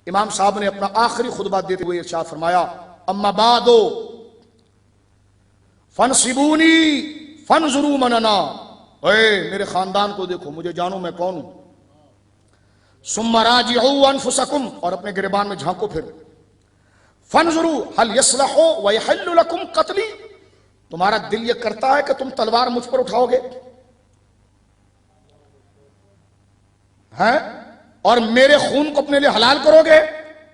इमाम साहब ने अपना आखिरी खुतबा देते हुए इरशाद फरमाया, अम्मा बादो फनसिबूनी फनजुरू मनना, मेरे खानदान को देखो, मुझे जानो मैं कौन हूं। सुम्मा राजिऊ अनफुसकुम, और अपने गिरबान में झांको फिर। फनजुरू हल यसलहु व यहल्लु लकुम कत्ली, तुम्हारा दिल ये करता है कि तुम तलवार मुझ पर उठाओगे हैं और मेरे खून को अपने लिए हलाल करोगे।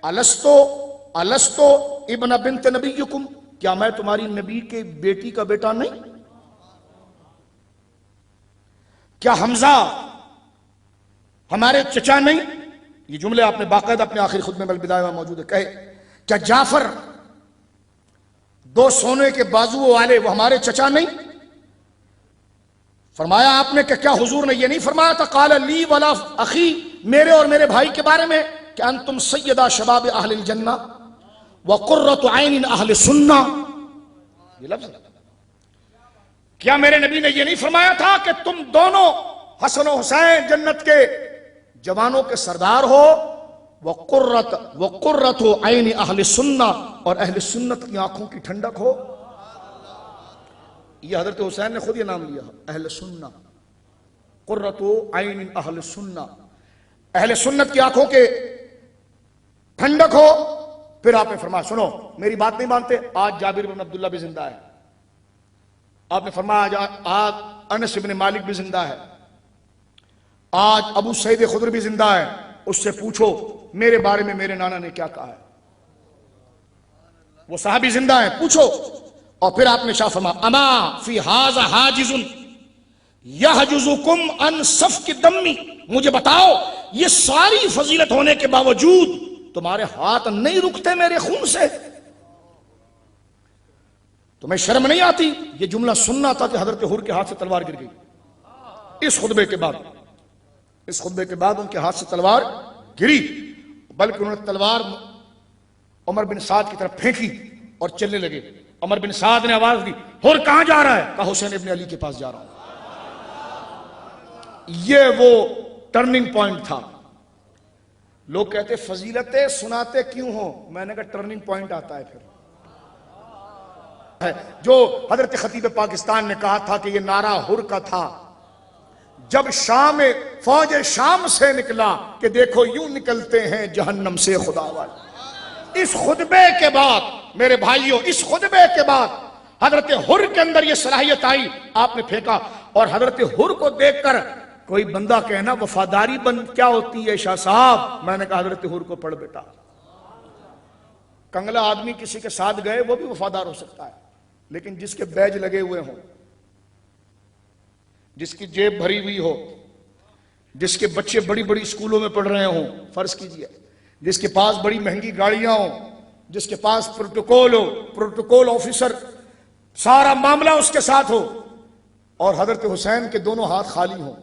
अलस्तो इब्न बिन्त नबीयुकुम, क्या मैं तुम्हारी नबी के बेटी का बेटा नहीं? क्या हमजा हमारे चचा नहीं? ये जुमले आपने बाकायदा अपने आखिरी खुतबे में बिदाया में मौजूद है। कहे क्या जाफर दो सोने के बाजुओं वाले वो हमारे चचा नहीं? फरमाया आपने कि क्या हुजूर ने ये नहीं फरमाया था काला ली वाला अखी, मेरे और मेरे भाई के बारे में, कि अंतुम सैयदा शबाब अहलिल जन्ना व कुर्रतु ऐन अहले सुन्ना। ये लफ्ज क्या मेरे नबी ने ये नहीं फरमाया था कि तुम दोनों हसन और हुसैन जन्नत के जवानों के सरदार हो? व कुर्रतु ऐन अहले सुन्ना, और अहले सुन्नत की आंखों की ठंडक हो। ये हजरत हुसैन ने खुद ये नाम लिया, अहले सुन्ना, कुर्रतु ऐन अहले सुन्ना, अहले सुन्नत की आंखों के ठंडक हो। फिर आपने फरमाया सुनो, मेरी बात नहीं मानते, आज जाबिर बिन अब्दुल्ला भी जिंदा है। आपने फरमाया आज अनस इब्न मालिक भी जिंदा है, आज अबू सईद खुदर भी जिंदा है, उससे पूछो मेरे बारे में मेरे नाना ने क्या कहा है। वो साहबी जिंदा है, पूछो। और फिर आपने शाह फरमा अमा फी हाजा हाजिजुन यहजुजुकुम अन सफक दम्मी, मुझे बताओ ये सारी फजीलत होने के बावजूद तुम्हारे हाथ नहीं रुकते मेरे खून से? तुम्हें शर्म नहीं आती? ये जुमला सुनना था कि हजरत हुर के हाथ से तलवार गिर गई। इस खुतबे के बाद उनके हाथ से तलवार गिरी, बल्कि उन्होंने तलवार उमर बिन साद की तरफ फेंकी और चलने लगे। उमर बिन साद ने आवाज दी, हुर कहां जा रहा है? कहा हुसैन इब्न अली के पास जा रहा हूं। ये वो टर्निंग पॉइंट था। लोग कहते फजीलतें सुनाते क्यों हो? मैंने कहा टर्निंग पॉइंट आता है फिर जो हजरत खतीब पाकिस्तान ने कहा था कि ये नारा हुर का था जब शाम फौज शाम से निकला कि देखो यूं निकलते हैं जहन्नम से खुदा वाले। इस खुतबे के बाद मेरे भाइयों, इस खुतबे के बाद हजरत हुर के अंदर ये सलाहियत आई, आपने फेंका। और हजरत हुर को देखकर कोई बंदा कहना वफादारी क्या होती है शाह साहब? मैंने कहा हजरत हुर को पढ़ बेटा। कंगला आदमी किसी के साथ गए वो भी वफादार हो सकता है, लेकिन जिसके बैज लगे हुए हों, जिसकी जेब भरी हुई हो, जिसके बच्चे बड़ी बड़ी स्कूलों में पढ़ रहे हों, फर्ज कीजिए, जिसके पास बड़ी महंगी गाड़ियां हो, जिसके पास प्रोटोकॉल हो, प्रोटोकॉल ऑफिसर, सारा मामला उसके साथ हो, और हजरत हुसैन के दोनों हाथ खाली हों।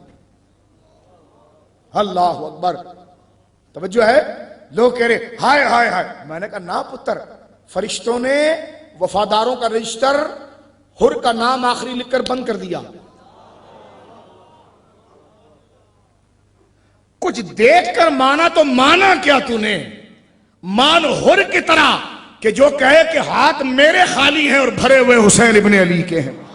अल्लाह अकबर, तवज्जो है। लोग कह रहे हाय हाय हाय। मैंने कहा ना पुत्र, फरिश्तों ने वफादारों का रजिस्टर हुर का नाम आखिरी लिखकर बंद कर दिया। कुछ देखकर माना तो माना क्या तूने? मान हुर की तरह कि जो कहे कि हाथ मेरे खाली हैं और भरे हुए हुसैन इब्न अली के हैं।